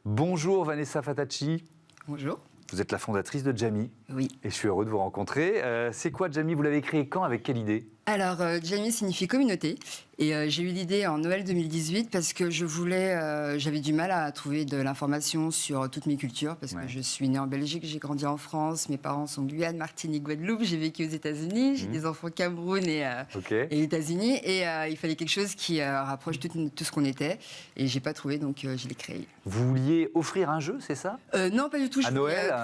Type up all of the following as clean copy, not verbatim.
Bonjour Vanessa Fatacci. Bonjour. Vous êtes la fondatrice de Jamie. Oui. Et je suis heureux de vous rencontrer. C'est quoi Jamie? Vous l'avez créé quand? Avec quelle idée? Alors, Jamie signifie communauté. Et j'ai eu l'idée en Noël 2018 parce que j'avais du mal à trouver de l'information sur toutes mes cultures parce que je suis née en Belgique, j'ai grandi en France, mes parents sont Guyane, Martinique, Guadeloupe, j'ai vécu aux États-Unis, j'ai des enfants Cameroun et États-Unis et il fallait quelque chose qui rapproche tout ce qu'on était et j'ai pas trouvé donc je l'ai créé. Vous vouliez offrir un jeu, c'est ça? Non, pas du tout. À Noël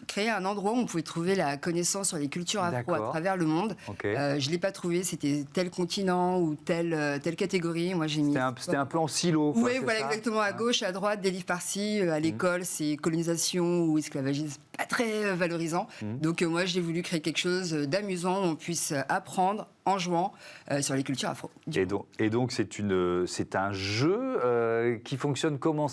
Créer un endroit où on pouvait trouver la connaissance sur les cultures afro à travers le monde. Je l'ai pas trouvé, c'était tel continent ou telle catégorie. Moi, j'ai mis. C'était un peu en silo. Oui, voilà, exactement. À gauche, à droite, des livres par-ci. À l'école, c'est colonisation ou esclavagisme, pas très valorisant. Donc, moi, j'ai voulu créer quelque chose d'amusant où on puisse apprendre en jouant sur les cultures afro. Et donc, c'est un jeu qui fonctionne comment?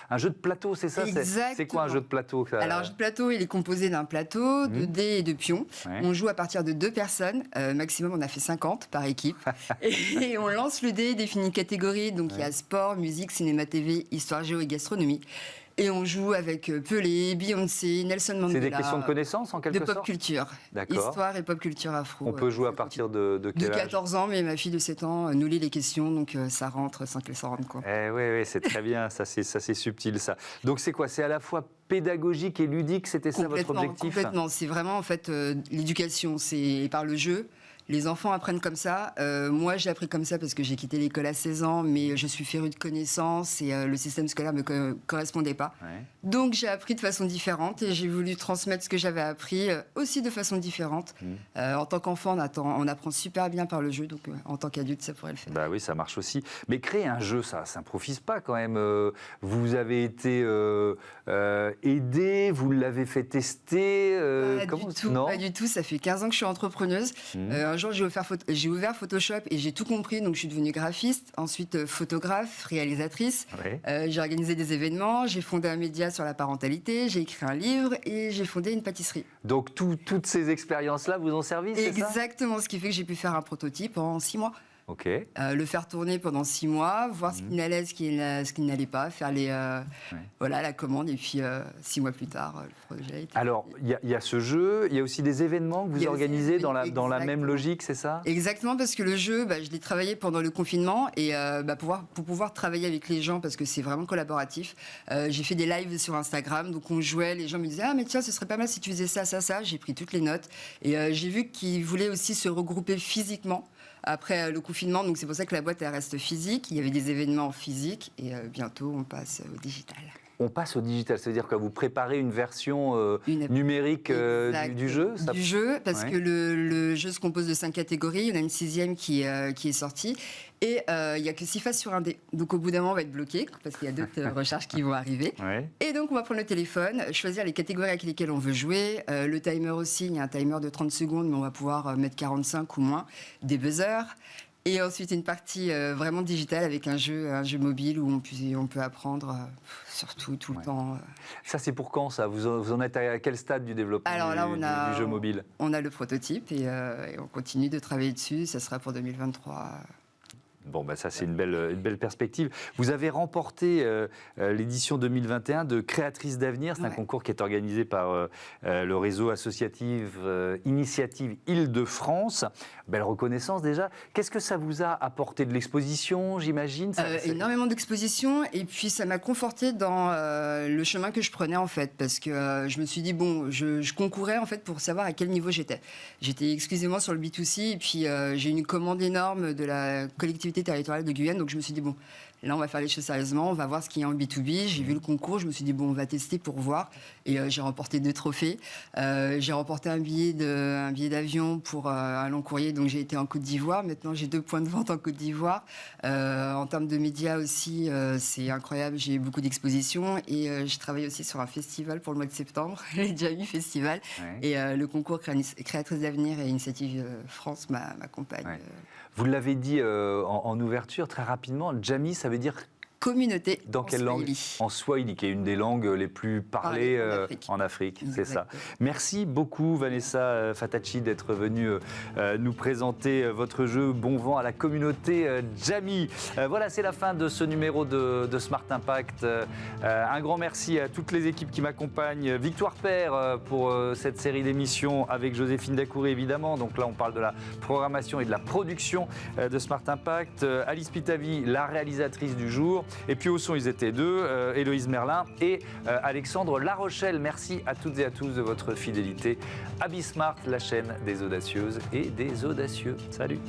Un jeu de plateau, c'est ça? Exactement. C'est quoi un jeu de plateau? Alors, un jeu de plateau, il est composé d'un plateau, de dés et de pions. On joue à partir de 2 personnes. Maximum, on a fait 50 par équipe. et on lance le dé, définit une catégorie. Donc, il y a sport, musique, cinéma, TV, histoire, géo et gastronomie. Et on joue avec Pelé, Beyoncé, Nelson Mandela. C'est des questions de connaissances en quelque sorte? De pop culture. D'accord. Histoire et pop culture afro. On peut jouer à partir de quel âge? De 14 ans, mais ma fille de 7 ans nous lit les questions, donc ça rentre sans qu'elle s'en rende compte. Oui, c'est très bien, ça c'est subtil ça. Donc c'est quoi? C'est à la fois pédagogique et ludique, c'était ça votre objectif? Complètement, c'est vraiment en fait l'éducation, c'est par le jeu. Les enfants apprennent comme ça. Moi, j'ai appris comme ça parce que j'ai quitté l'école à 16 ans, mais je suis férue de connaissances et le système scolaire ne me correspondait pas. Donc, j'ai appris de façon différente et j'ai voulu transmettre ce que j'avais appris aussi de façon différente. En tant qu'enfant, on apprend super bien par le jeu, donc en tant qu'adulte, ça pourrait le faire. Bah oui, ça marche aussi. Mais créer un jeu, ça s'improvise pas quand même. Vous avez été aidé, vous l'avez fait tester. Pas du tout. Ça fait 15 ans que je suis entrepreneuse. Un jour, j'ai ouvert Photoshop et j'ai tout compris. Donc, je suis devenue graphiste, ensuite photographe, réalisatrice. J'ai organisé des événements, j'ai fondé un média sur la parentalité, j'ai écrit un livre et j'ai fondé une pâtisserie. Donc, toutes ces expériences-là vous ont servi, c'est ça? Exactement, ce qui fait que j'ai pu faire un prototype en 6 mois. Le faire tourner pendant 6 mois, voir ce qui allait, ce qui n'allait pas, faire la commande et puis 6 mois plus tard, le projet a été... Alors, il y a ce jeu, il y a aussi des événements que vous organisez dans la même logique, c'est ça? Exactement, parce que le jeu, je l'ai travaillé pendant le confinement et pour pouvoir travailler avec les gens, parce que c'est vraiment collaboratif, j'ai fait des lives sur Instagram, donc on jouait, les gens me disaient « Ah mais tiens, ce serait pas mal si tu faisais ça, ça, ça », j'ai pris toutes les notes et j'ai vu qu'ils voulaient aussi se regrouper physiquement après le confinement, donc c'est pour ça que la boîte elle reste physique. Il y avait des événements physiques et bientôt on passe au digital. On passe au digital, ça veut dire que vous préparez une version numérique du jeu? Du jeu, parce que le jeu se compose de 5 catégories. Il y en a une 6e qui est sortie. Et il n'y a que 6 faces sur un dé. Donc au bout d'un moment, on va être bloqué, parce qu'il y a d'autres recherches qui vont arriver. Et donc on va prendre le téléphone, choisir les catégories avec lesquelles on veut jouer. Le timer aussi, il y a un timer de 30 secondes, mais on va pouvoir mettre 45 ou moins. Des buzzers. Et ensuite, une partie vraiment digitale avec un jeu mobile où on peut apprendre surtout tout le temps. Ça, c'est pour quand, ça? Vous en êtes à quel stade du développement du jeu mobile? On a le prototype et on continue de travailler dessus. Ça sera pour 2023. Bon, ça c'est une belle perspective. Vous avez remporté l'édition 2021 de Créatrices d'avenir. C'est un concours qui est organisé par le réseau associatif Initiative Île-de-France. Belle reconnaissance déjà. Qu'est-ce que ça vous a apporté? De l'exposition, j'imagine? Énormément d'exposition et puis ça m'a conforté dans le chemin que je prenais en fait, parce que je me suis dit je concourais en fait pour savoir à quel niveau j'étais. J'étais exclusivement sur le B2C et puis j'ai une commande énorme de la collectivité territoriale de Guyane, donc je me suis dit là on va faire les choses sérieusement, on va voir ce qu'il y a en B2B. J'ai vu le concours, je me suis dit on va tester pour voir et j'ai remporté 2 trophées. J'ai remporté un billet d'avion pour un long courrier, donc j'ai été en Côte d'Ivoire. Maintenant j'ai 2 points de vente en Côte d'Ivoire. En termes de médias aussi, c'est incroyable, j'ai eu beaucoup d'expositions et je travaille aussi sur un festival pour le mois de septembre, le Jamie Festival, et le concours Créatrices d'avenir et Initiative France m'accompagne. Vous l'avez dit en ouverture très rapidement, Jamie, ça veut dire communauté. Dans quelle langue? En Swahili, qui est une des langues les plus parlées en Afrique. C'est ça. Merci beaucoup Vanessa Fatacci d'être venue nous présenter votre jeu. Bon vent à la communauté Jammy. Voilà, c'est la fin de ce numéro de Smart Impact. Un grand merci à toutes les équipes qui m'accompagnent. Victoire Père pour cette série d'émissions avec Joséphine Dacoury évidemment. Donc là on parle de la programmation et de la production de Smart Impact. Alice Pitavi, la réalisatrice du jour. Et puis au son ils étaient deux, Héloïse Merlin et Alexandre Larochelle. Merci à toutes et à tous de votre fidélité à Bismart, la chaîne des audacieuses et des audacieux. Salut.